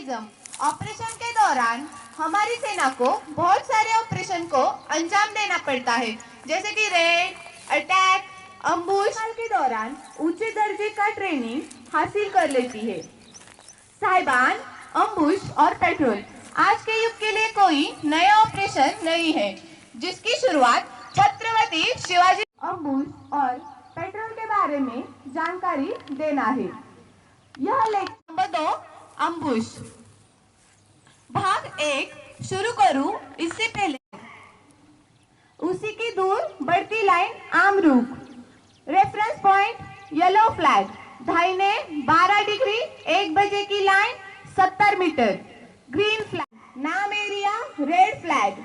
Terrorism operation के दौरान हमारी सेना को बहुत सारे ऑपरेशन को अंजाम देना पड़ता है, जैसे कि रेड, अटैक, अम्बुश के दौरान ऊंचे दर्जे का ट्रेनिंग हासिल कर लेती है। साहिबान, अम्बुश और पेट्रोल आज के युग के लिए कोई नया ऑपरेशन नहीं है, जिसकी शुरुआत छत्रपति शिवाजी। अम्बुश और पेट्रोल के बारे में जानकारी देना है। यह लेक्चर नंबर 2, अम्बुश। भाग 1 शुरू करूं इससे पहले उसी की दूर बढ़ती लाइन आम रुख, रेफरेंस पॉइंट येलो फ्लैग, दाहिने 12 डिग्री 1 बजे की लाइन 70 मीटर, ग्रीन फ्लैग, नाम एरिया रेड फ्लैग,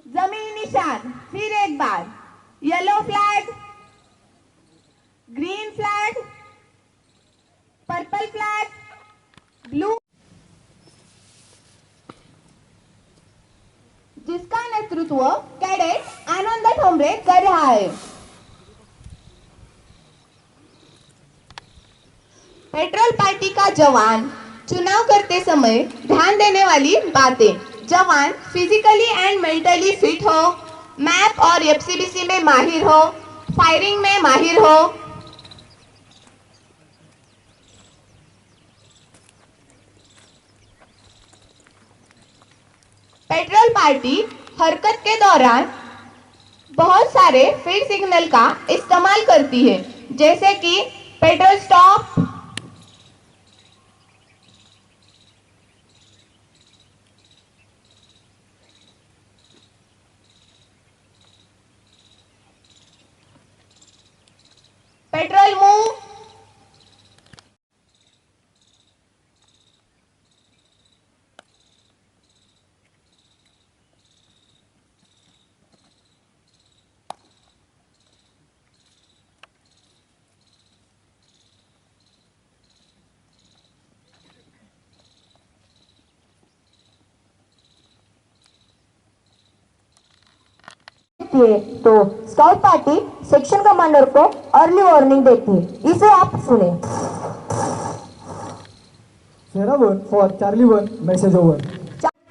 जमीन निशान फिर एक बार, yellow flag, green flag, purple flag, blue, जिसका नेतृत्व कैडेट आनंद ठोंबरे कर रहा है। पेट्रोल पार्टी का जवान चुनाव करते समय ध्यान देने वाली बातें: जवान फिजिकली एंड मेंटली फिट हो, मैप और एफसीबीसी में माहिर हो, फायरिंग में माहिर हो, पेट्रोल पार्टी हरकत के दौरान बहुत सारे फीड सिग्नल का इस्तेमाल करती है, जैसे कि पेट्रोल स्टॉप, पेट्रोल मूव, तो स्काउट पार्टी सेक्शन कमांडर को अर्ली वार्निंग देती है। इसे आप सुने। Sierra 1 for Charlie 1, message over.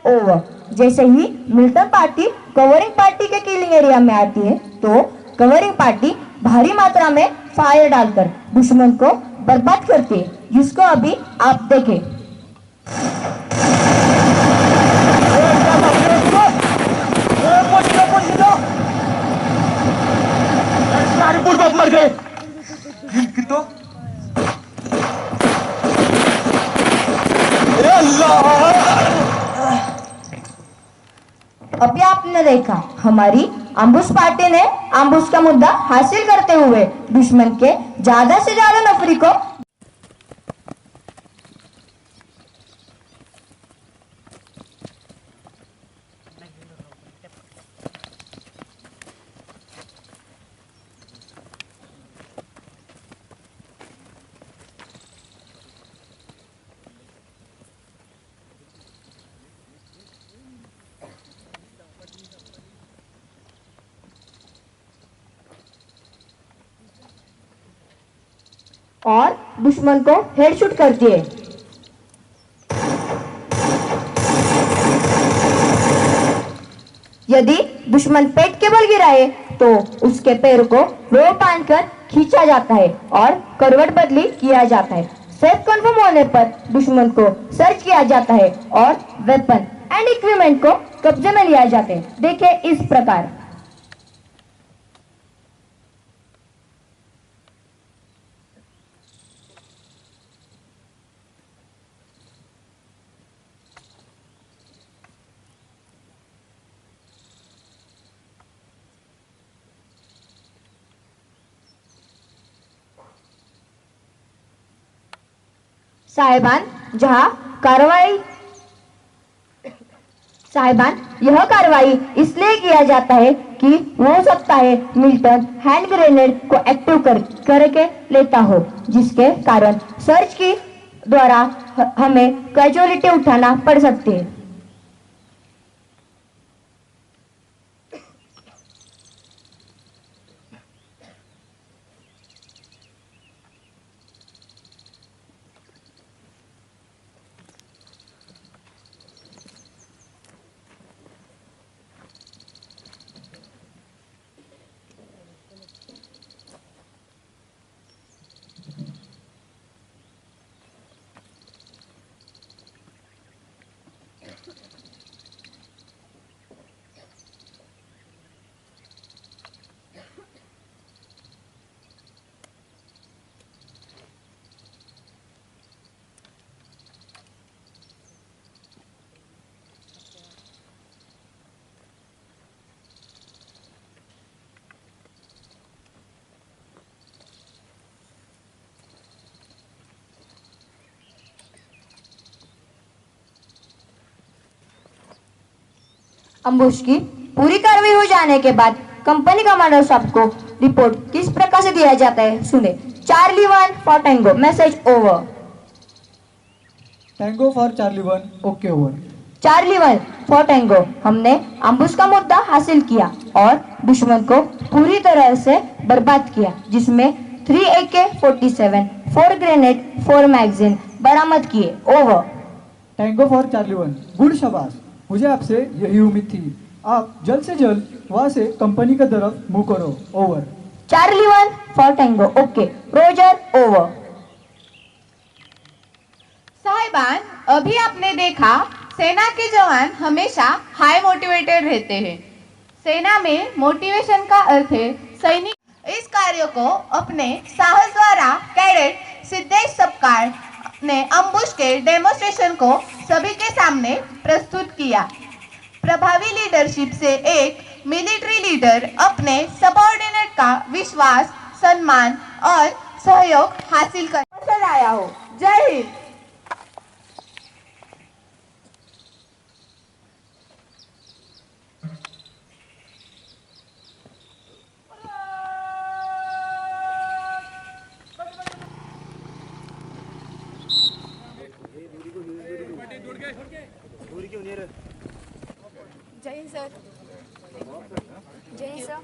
Over. जैसे ही मिल्टन पार्टी कवरिंग पार्टी के किलिंग एरिया में आती है, तो कवरिंग पार्टी भारी मात्रा में फायर डालकर दुश्मन को बर्बाद करती है, जिसको अभी आप देखें। मर गए। अभी आपने देखा हमारी अम्बुश पार्टी ने अम्बुश का मुद्दा हासिल करते हुए दुश्मन के ज्यादा से ज्यादा नफरी को और दुश्मन को हेडशॉट करती है। यदि दुश्मन पेट के बल गिरा है, तो उसके पैर को रोप बांधकर खींचा जाता है और करवट बदली किया जाता है। सेफ कंफर्म होने पर दुश्मन को सर्च किया जाता है और वेपन एंड इक्विपमेंट को कब्जे में लिया जाता है। देखिए इस प्रकार। साहिबान, यह कार्रवाई इसलिए किया जाता है कि हो सकता है मिल्टन हैंड ग्रेनेड को एक्टिव करके लेता हो, जिसके कारण सर्च की द्वारा हमें कैजुअलिटी उठाना पड़ सकती है। अम्बुश की पूरी कार्रवाई हो जाने के बाद कंपनी कमांडर साहब को रिपोर्ट किस प्रकार से दिया जाता है सुने। Charlie 1 for tango, message over. Tango for Charlie 1, okay over. Charlie 1 for tango, हमने अम्बुश का मुद्दा हासिल किया और दुश्मन को पूरी तरह से बर्बाद किया, जिसमें 3 AK-47, 4 ग्रेनेड, 4 मैगजीन बरामद किए, over. Tango for Charlie 1, good शाबाश। मुझे आपसे यही उम्मीद थी। आप जल्द से जल्द वहाँ से कंपनी की तरफ मूव करो, over. Charlie 1 for tango, okay roger, over. साहिबान, अभी आपने देखा सेना के जवान हमेशा हाई मोटिवेटेड रहते हैं। सेना में मोटिवेशन का अर्थ है सैनिक इस कार्य को अपने साहस द्वारा कैडेट सिद्धेश सपकाळ ने अम्बुश के डेमोन्स्ट्रेशन को सभी के सामने प्रस्तुत किया। प्रभावी लीडरशिप से एक मिलिट्री लीडर अपने सबऑर्डिनेट का विश्वास, सम्मान और सहयोग हासिल कर पसंद आया हो। जय हिंद। जय हिंद सर। जय हिंद सर।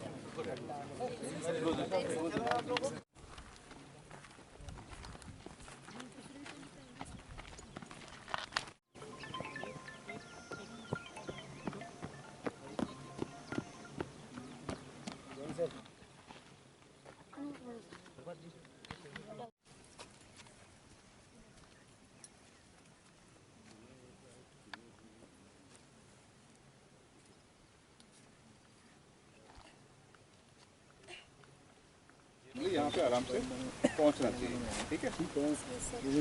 यहाँ पे आराम से पहुँचना चाहिए, ठीक है।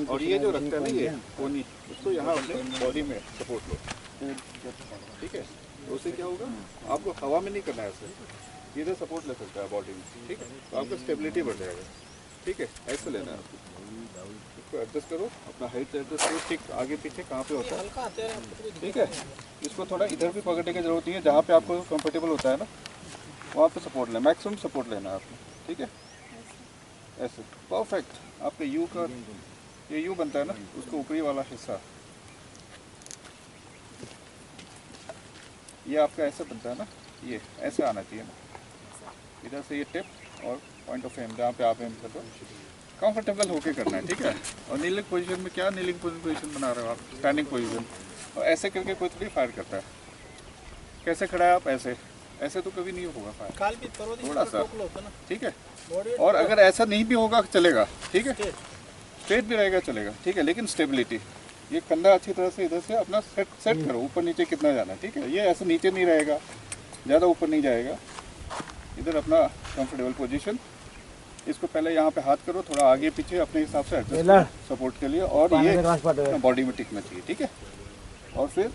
और ये जो रखता है ना ये कोनी, उसको यहाँ अपने बॉडी में सपोर्ट लो, ठीक है। तो उससे क्या होगा, आपको हवा में नहीं करना है ऐसे, इधर सपोर्ट ले सकता है बॉडी में, ठीक है। तो आपका स्टेबिलिटी बढ़ जाएगा, ठीक है। ऐसे लेना है आपको, इसको एडजस्ट करो, अपना हाइट से एडजस्ट करो, ठीक आगे पीछे कहाँ पे होता है, ठीक है। इसको थोड़ा इधर भी पकड़ने की जरूरत नहीं है, जहाँ पे आपको कंफर्टेबल होता है ना वहाँ पे सपोर्ट लेना, मैक्सिमम सपोर्ट लेना है आपको, ठीक है। ऐसे परफेक्ट। आपके यू का ये यू बनता है ना, उसको ऊपरी वाला हिस्सा ये आपका ऐसे बनता है ना, ये ऐसे आना चाहिए ना, इधर से ये टिप और पॉइंट ऑफ एम जहाँ पे आप एम कर दो, कंफर्टेबल होके करना है, ठीक है। और नीलिंग पोजीशन में क्या नीलिंग पोजीशन बना रहे हो आप, स्टैंडिंग पोजीशन, और ऐसे करके कोई थोड़ी फायर करता है। कैसे खड़ा है आप, ऐसे ऐसे तो कभी नहीं होगा फायर, थोड़ा सा, ठीक है। और अगर ऐसा नहीं भी होगा चलेगा, ठीक है, स्ट्रेट भी रहेगा चलेगा, ठीक है। लेकिन स्टेबिलिटी, ये कंधा अच्छी तरह से इधर से अपना सेट करो, ऊपर नीचे कितना जाना है, ठीक है। ये ऐसे नीचे नहीं रहेगा, ज़्यादा ऊपर नहीं जाएगा, इधर अपना कंफर्टेबल पोजीशन। इसको पहले यहाँ पे हाथ करो, थोड़ा आगे पीछे अपने हिसाब से एडजस्ट सपोर्ट के लिए, और ये बॉडी में टिकना चाहिए, ठीक है। और फिर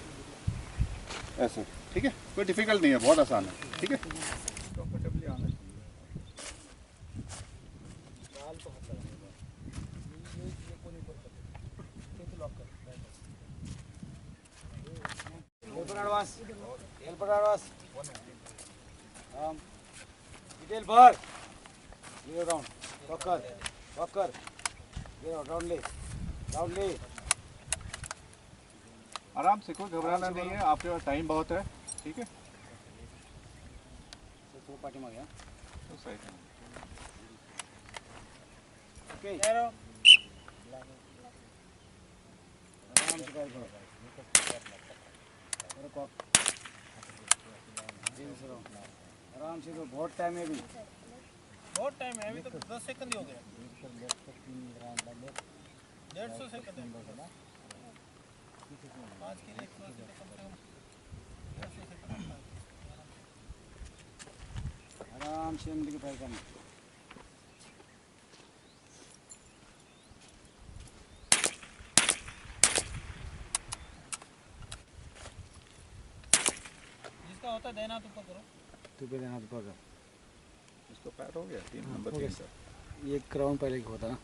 ऐसे, ठीक है। कोई डिफिकल्ट नहीं है, बहुत आसान है, ठीक है। कंफर्टेबली आना चाहिए। Detail bar. Zero down. Walker. Walker. Zero roundly. Roundly. आराम से, कोई घबराना नहीं है, आपके पास टाइम बहुत है, ठीक है। तो पार्टी में गया. तो सही है। Okay. Zero. आराम से करो. करो कॉक. आराम से, तो बहुत टाइम है अभी. बहुत टाइम है, अभी तो 10 सेकंड ही हो गया. 150 सेकंड है. 5 के लिए 100 सेकंड. आराम से मिल के फायर करना। जिसका होता है देना तो ऊपर करो। तू पे देना तो पकड़। इसको पैर हो गया 3 नंबर हो गया 3 सर। ये क्राउन पहले की होता ना।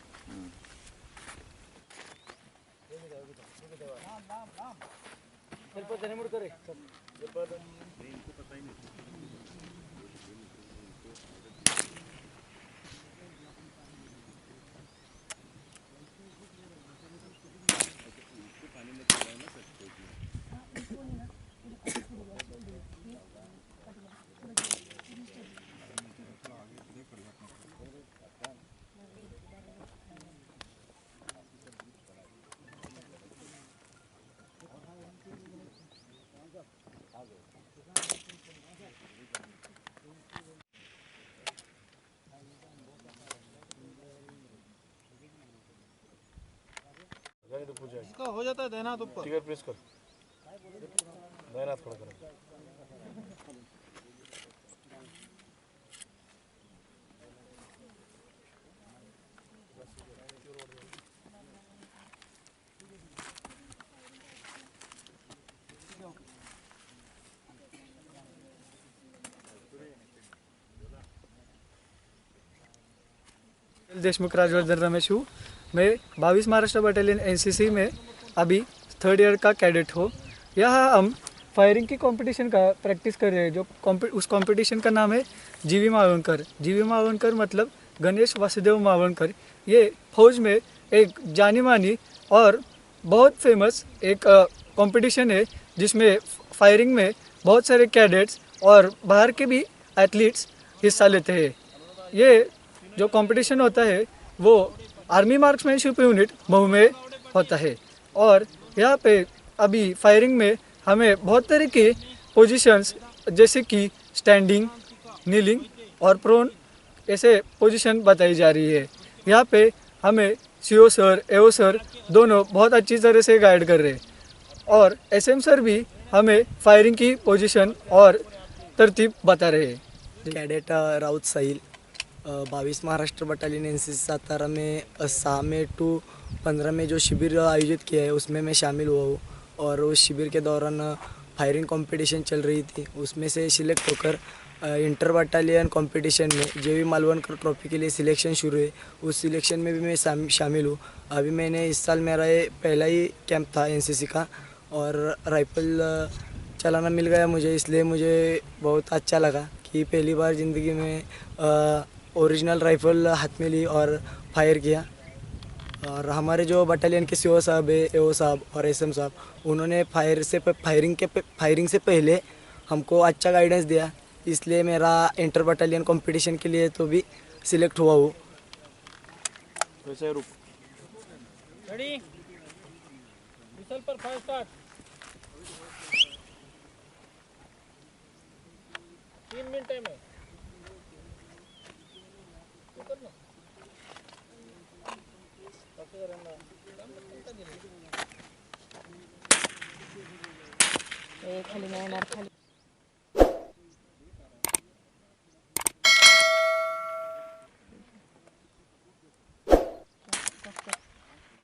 जिसका हो जाता है देना तो ऊपर। ठीक है प्रेस कर। दायरा थोड़ा कर। देशमुख राजवर्धन रमेश हूँ। मैं 22 महाराष्ट्र बटालियन एनसीसी में अभी 3rd ईयर का कैडेट हूँ। यहाँ हम फायरिंग की कंपटीशन का प्रैक्टिस कर रहे हैं। जो उस कंपटीशन का नाम है जीवी मावणकर। जीवी मावणकर मतलब गणेश वासुदेव मावणकर। ये फौज में एक जानी मानी और बहुत फेमस एक कंपटीशन है, जिसमें फायरिंग में बहुत सारे कैडेट्स और बाहर के भी एथलीट्स हिस्सा लेते हैं। ये जो कंपटीशन होता है वो आर्मी मार्क्समैनशिप यूनिट महू में होता है। और यहाँ पे अभी फायरिंग में हमें बहुत तरह के पोजीशंस जैसे कि स्टैंडिंग, नीलिंग और प्रोन ऐसे पोजीशन बताई जा रही है। यहाँ पे हमें सीओ सर, एओ सर दोनों बहुत अच्छी तरह से गाइड कर रहे हैं और एसएम सर भी हमें फायरिंग की पोजीशन और तरतीब बता रहे हैं। कैडेट राउत साहिल 22 महाराष्ट्र बटालियन एनसीसी सातारा में 6 मई टू 15 में जो शिविर आयोजित किया है उसमें मैं शामिल हुआ हूँ। और उस शिविर के दौरान फायरिंग कंपटीशन चल रही थी, उसमें से सिलेक्ट होकर इंटर बटालियन कंपटीशन में जेवी मालवणकर ट्रॉफी के लिए सिलेक्शन शुरू है। उस सिलेक्शन में भी मैं शामिल हूँ। अभी मैंने इस साल मेरा ये पहला ही कैंप था एनसीसी का और राइफल चलाना मिल गया मुझे, इसलिए मुझे बहुत अच्छा लगा कि पहली बार ज़िंदगी में ओरिजिनल राइफल हाथ में ली और फायर किया। और हमारे जो बटालियन के सीओ साहब है, एओ साहब और एसएम साहब, उन्होंने फायरिंग से पहले हमको अच्छा गाइडेंस दिया, इसलिए मेरा इंटर बटालियन कंपटीशन के लिए तो भी सिलेक्ट हुआ हूँ। रेडी विसल पर फायर स्टार्ट। 3 मिनट टाइम है। खाली नाही येणार खाली